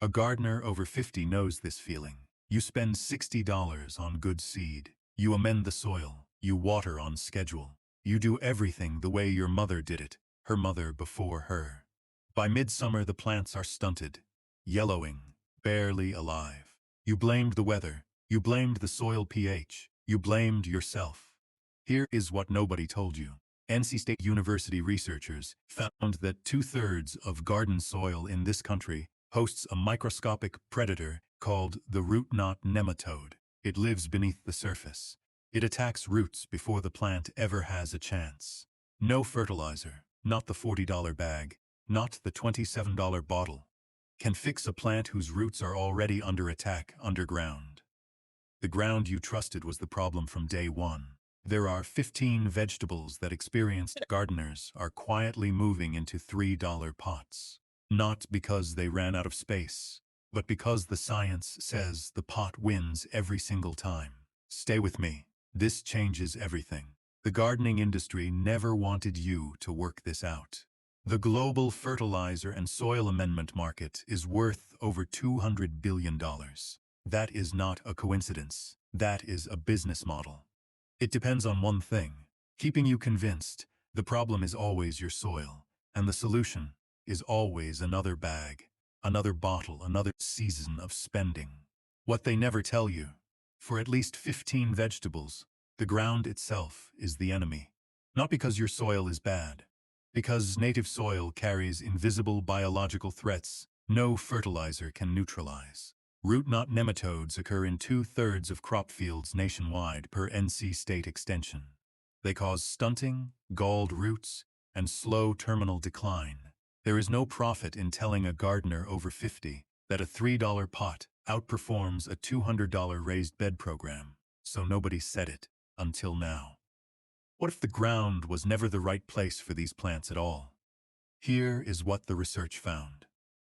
A gardener over 50 knows this feeling. You spend $60 on good seed. You amend the soil. You water on schedule. You do everything the way your mother did it, her mother before her. By midsummer, the plants are stunted, yellowing, barely alive. You blamed the weather. You blamed the soil pH. You blamed yourself. Here is what nobody told you. NC State University researchers found that 2/3 of garden soil in this country hosts a microscopic predator called the root knot nematode. It lives beneath the surface. It attacks roots before the plant ever has a chance. No fertilizer, not the $40 bag, not the $27 bottle, can fix a plant whose roots are already under attack underground. The ground you trusted was the problem from day one. There are 15 vegetables that experienced gardeners are quietly moving into $3 pots. Not because they ran out of space, but because the science says the pot wins every single time. Stay with me. This changes everything. The gardening industry never wanted you to work this out. The global fertilizer and soil amendment market is worth over $200 billion. That is not a coincidence. That is a business model. It depends on one thing, keeping you convinced the problem is always your soil, and the solution is always another bag, another bottle, another season of spending. What they never tell you, for at least 15 vegetables, the ground itself is the enemy. Not because your soil is bad, because native soil carries invisible biological threats no fertilizer can neutralize. Root knot nematodes occur in 2/3 of crop fields nationwide per NC State extension. They cause stunting, galled roots, and slow terminal decline. There is no profit in telling a gardener over 50 that a $3 pot outperforms a $200 raised bed program, so nobody said it until now. What if the ground was never the right place for these plants at all? Here is what the research found.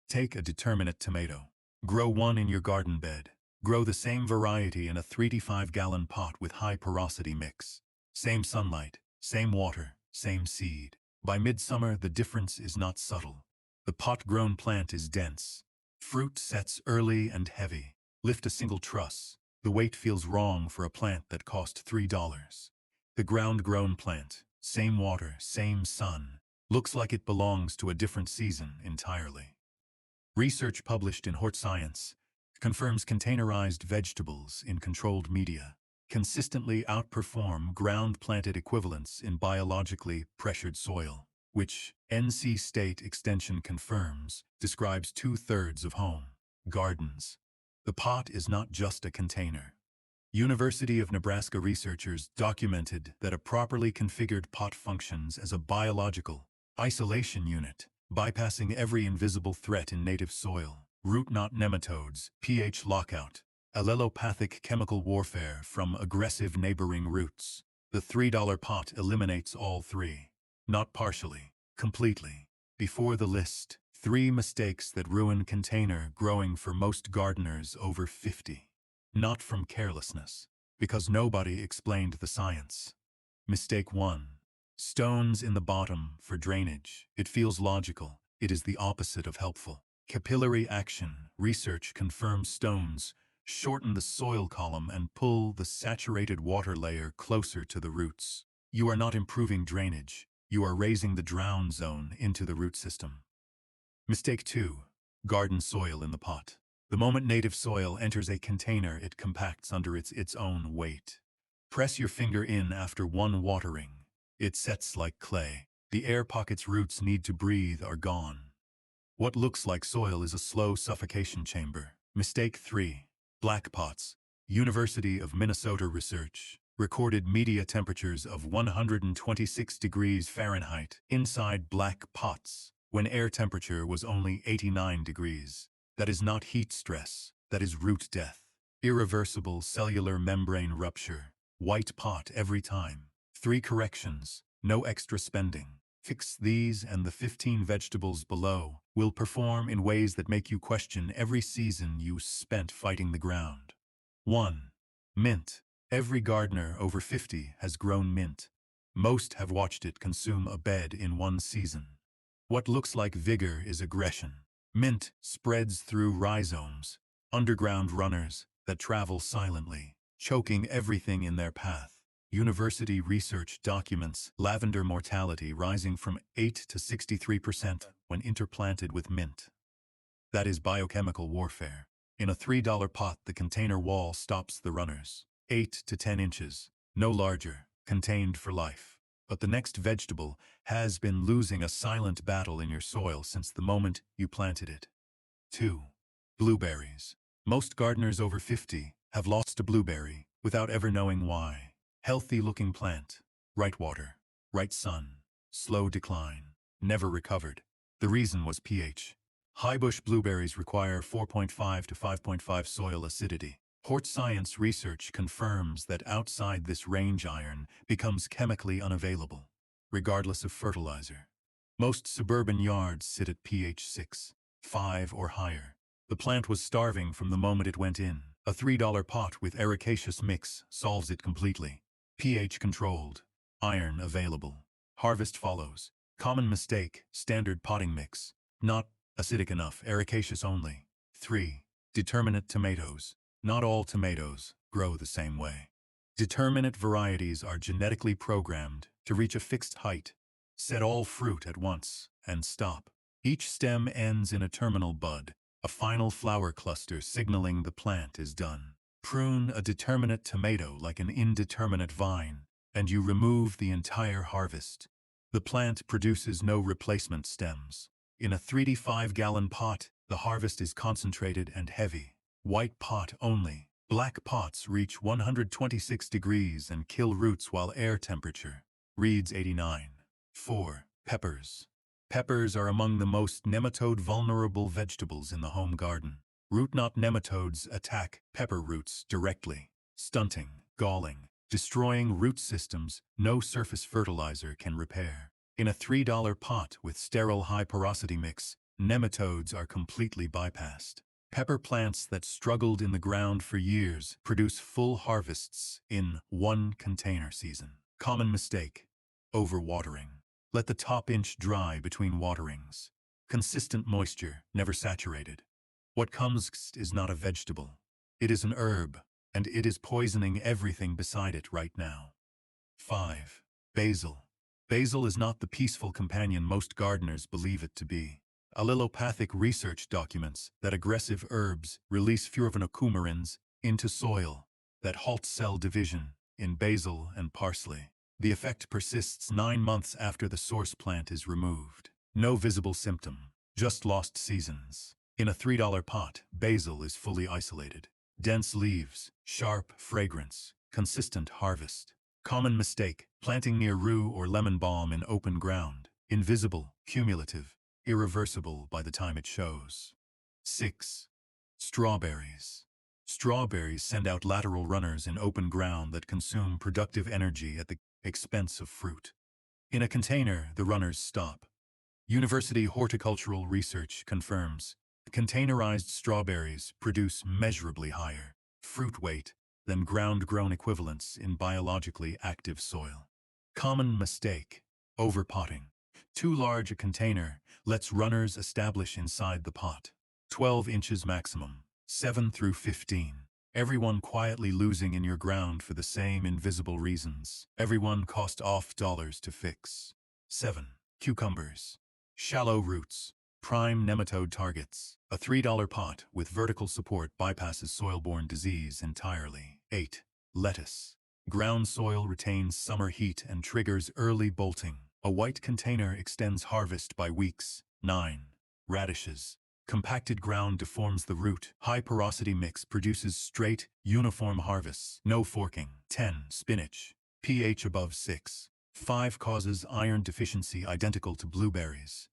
Take a determinate tomato. Grow one in your garden bed. Grow the same variety in a 3 to 5 gallon pot with high porosity mix. Same sunlight, same water, same seed. By midsummer, the difference is not subtle. The pot-grown plant is dense. Fruit sets early and heavy. Lift a single truss. The weight feels wrong for a plant that cost $3. The ground-grown plant, same water, same sun, looks like it belongs to a different season entirely. Research published in HortScience confirms containerized vegetables in controlled media consistently outperform ground-planted equivalents in biologically pressured soil, which NC State Extension confirms describes 2/3 of home gardens. The pot is not just a container. University of Nebraska researchers documented that a properly configured pot functions as a biological isolation unit, bypassing every invisible threat in native soil, root knot nematodes, pH lockout, allelopathic chemical warfare from aggressive neighboring roots. The $3 pot eliminates all three. Not partially, completely. Before the list, 3 mistakes that ruin container growing for most gardeners over 50. Not from carelessness, because nobody explained the science. Mistake 1. Stones in the bottom for drainage. It feels logical. It is the opposite of helpful. Capillary action. Research confirms stones shorten the soil column and pull the saturated water layer closer to the roots. You are not improving drainage. You are raising the drown zone into the root system. Mistake 2. Garden soil in the pot. The moment native soil enters a container, it compacts under its own weight. Press your finger in after one watering. It sets like clay. The air pockets roots need to breathe are gone. What looks like soil is a slow suffocation chamber. Mistake 3. Black pots. University of Minnesota research recorded media temperatures of 126 degrees Fahrenheit inside black pots when air temperature was only 89 degrees. That is not heat stress. That is root death. Irreversible cellular membrane rupture. White pot every time. 3 corrections, no extra spending. Fix these and the 15 vegetables below will perform in ways that make you question every season you spent fighting the ground. 1. Mint. Every gardener over 50 has grown mint. Most have watched it consume a bed in one season. What looks like vigor is aggression. Mint spreads through rhizomes, underground runners that travel silently, choking everything in their path. University research documents lavender mortality rising from 8 to 63% when interplanted with mint. That is biochemical warfare. In a $3 pot, the container wall stops the runners. 8 to 10 inches, no larger, contained for life. But the next vegetable has been losing a silent battle in your soil since the moment you planted it. 2. Blueberries. Most gardeners over 50 have lost a blueberry without ever knowing why. Healthy-looking plant, right water, right sun, slow decline, never recovered. The reason was pH. High-bush blueberries require 4.5 to 5.5 soil acidity. HortScience research confirms that outside this range iron becomes chemically unavailable, regardless of fertilizer. Most suburban yards sit at pH 6, 5 or higher. The plant was starving from the moment it went in. A $3 pot with ericaceous mix solves it completely. pH controlled, iron available. Harvest follows. Common mistake, standard potting mix. Not acidic enough, ericaceous only. 3. Determinate tomatoes. Not all tomatoes grow the same way. Determinate varieties are genetically programmed to reach a fixed height, set all fruit at once, and stop. Each stem ends in a terminal bud, a final flower cluster signaling the plant is done. Prune a determinate tomato like an indeterminate vine, and you remove the entire harvest. The plant produces no replacement stems. In a 3 to 5 gallon pot, the harvest is concentrated and heavy. White pot only. Black pots reach 126 degrees and kill roots while air temperature reads 89. 4. Peppers. Peppers are among the most nematode-vulnerable vegetables in the home garden. Root knot nematodes attack pepper roots directly, stunting, galling, destroying root systems no surface fertilizer can repair. In a $3 pot with sterile high-porosity mix, nematodes are completely bypassed. Pepper plants that struggled in the ground for years produce full harvests in one container season. Common mistake: overwatering. Let the top inch dry between waterings. Consistent moisture, never saturated. What comes next is not a vegetable. It is an herb, and it is poisoning everything beside it right now. 5. Basil. Basil is not the peaceful companion most gardeners believe it to be. Allelopathic research documents that aggressive herbs release furovanocoumarins into soil that halt cell division in basil and parsley. The effect persists 9 months after the source plant is removed. No visible symptom, just lost seasons. In a $3 pot, basil is fully isolated. Dense leaves, sharp fragrance, consistent harvest. Common mistake: planting near rue or lemon balm in open ground. Invisible, cumulative, irreversible by the time it shows. 6. Strawberries. Strawberries send out lateral runners in open ground that consume productive energy at the expense of fruit. In a container, the runners stop. University horticultural research confirms containerized strawberries produce measurably higher fruit weight than ground-grown equivalents in biologically active soil. Common mistake: overpotting. Too large a container lets runners establish inside the pot. 12 inches maximum, 7 through 15. Everyone quietly losing in your ground for the same invisible reasons. Everyone cost off dollars to fix. 7. Cucumbers. Shallow roots. Prime nematode targets. A $3 pot with vertical support bypasses soil-borne disease entirely. 8. Lettuce. Ground soil retains summer heat and triggers early bolting. A white container extends harvest by weeks. 9. Radishes. Compacted ground deforms the root. High porosity mix produces straight, uniform harvests. No forking. 10. Spinach. pH above 6. 5 causes iron deficiency identical to blueberries.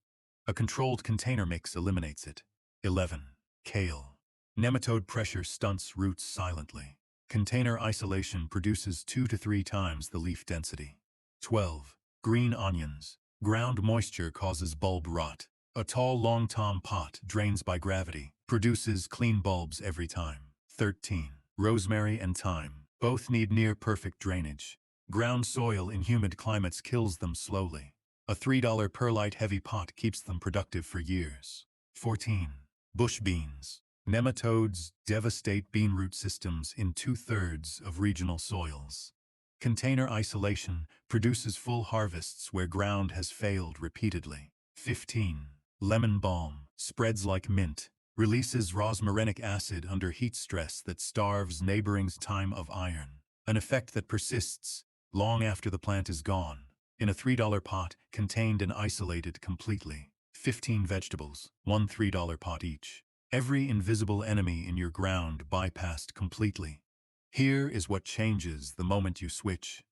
A controlled container mix eliminates it. 11. Kale. Nematode pressure stunts roots silently. Container isolation produces 2 to 3 times the leaf density. 12. Green onions. Ground moisture causes bulb rot. A tall long tom pot drains by gravity, produces clean bulbs every time. 13. Rosemary and thyme. Both need near-perfect drainage. Ground soil in humid climates kills them slowly. A $3 perlite heavy pot keeps them productive for years. 14. Bush beans. Nematodes devastate bean root systems in 2/3 of regional soils. Container isolation produces full harvests where ground has failed repeatedly. 15. Lemon balm. Spreads like mint. Releases rosmarinic acid under heat stress that starves neighboring's time of iron. An effect that persists long after the plant is gone. In a $3 pot, contained and isolated completely. 15 vegetables, one $3 pot each. Every invisible enemy in your ground bypassed completely. Here is what changes the moment you switch.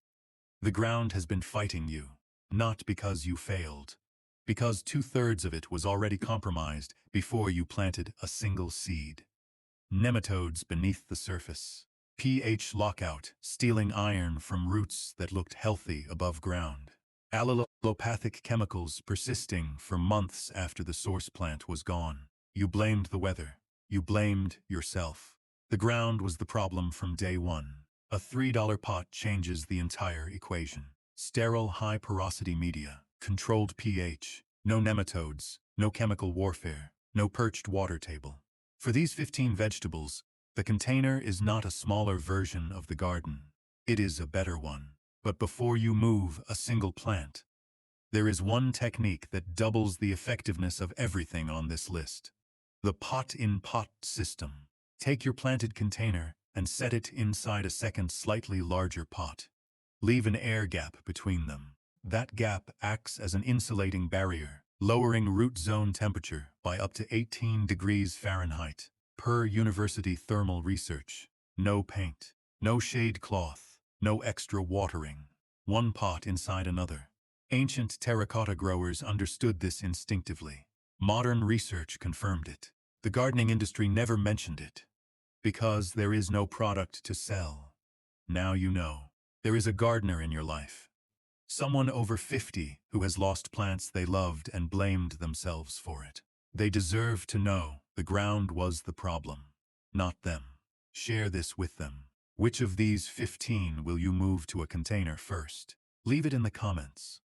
The ground has been fighting you, not because you failed, because 2/3 of it was already compromised before you planted a single seed. Nematodes beneath the surface. pH lockout, stealing iron from roots that looked healthy above ground. Allelopathic chemicals persisting for months after the source plant was gone. You blamed the weather. You blamed yourself. The ground was the problem from day one. A $3 pot changes the entire equation. Sterile high-porosity media, controlled pH, no nematodes, no chemical warfare, no perched water table. For these 15 vegetables, the container is not a smaller version of the garden. It is a better one. But before you move a single plant, there is one technique that doubles the effectiveness of everything on this list. The pot-in-pot system. Take your planted container and set it inside a second slightly larger pot. Leave an air gap between them. That gap acts as an insulating barrier, lowering root zone temperature by up to 18 degrees Fahrenheit. Per university thermal research. No paint, no shade cloth, no extra watering. One pot inside another. Ancient terracotta growers understood this instinctively. Modern research confirmed it. The gardening industry never mentioned it, because there is no product to sell. Now you know. There is a gardener in your life. Someone over 50 who has lost plants they loved and blamed themselves for it. They deserve to know the ground was the problem, not them. Share this with them. Which of these 15 will you move to a container first? Leave it in the comments.